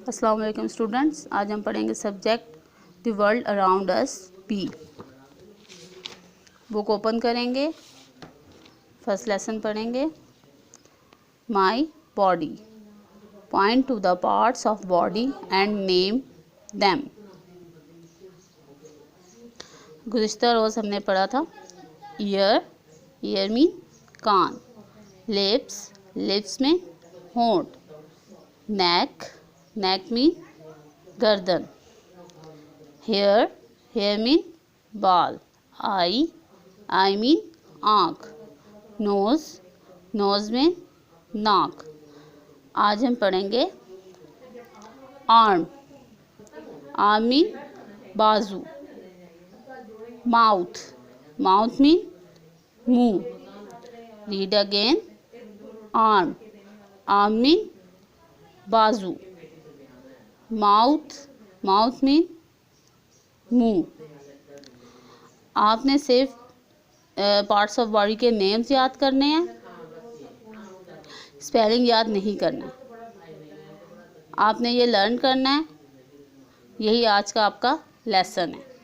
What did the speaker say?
अस्सलाम वालेकुम स्टूडेंट्स, आज हम पढ़ेंगे subject the world around us B. Book open करेंगे, फर्स्ट लेसन पढ़ेंगे। My body, point to the parts of body and name them. गुज़िश्ता रोज़ हमने पढ़ा था ईयर, ईयर मीन कान, लिप्स, लिप्स में होंठ, नेक, नेक मीन गर्दन, हेयर, हेयर मीन बाल, आई, आई मीन आँख, नोज़, नोज़ में नाक। आज हम पढ़ेंगे आर्म, आर्म मीन बाजू, माउथ, माउथ मीन मुंह। Read again, arm, arm mean बाजू, माउथ, माउथ मीन मुंह। आपने सिर्फ पार्ट्स ऑफ बॉडी के नेम्स याद करने हैं, स्पेलिंग याद नहीं करना। आपने ये लर्न करना है, यही आज का आपका लेसन है।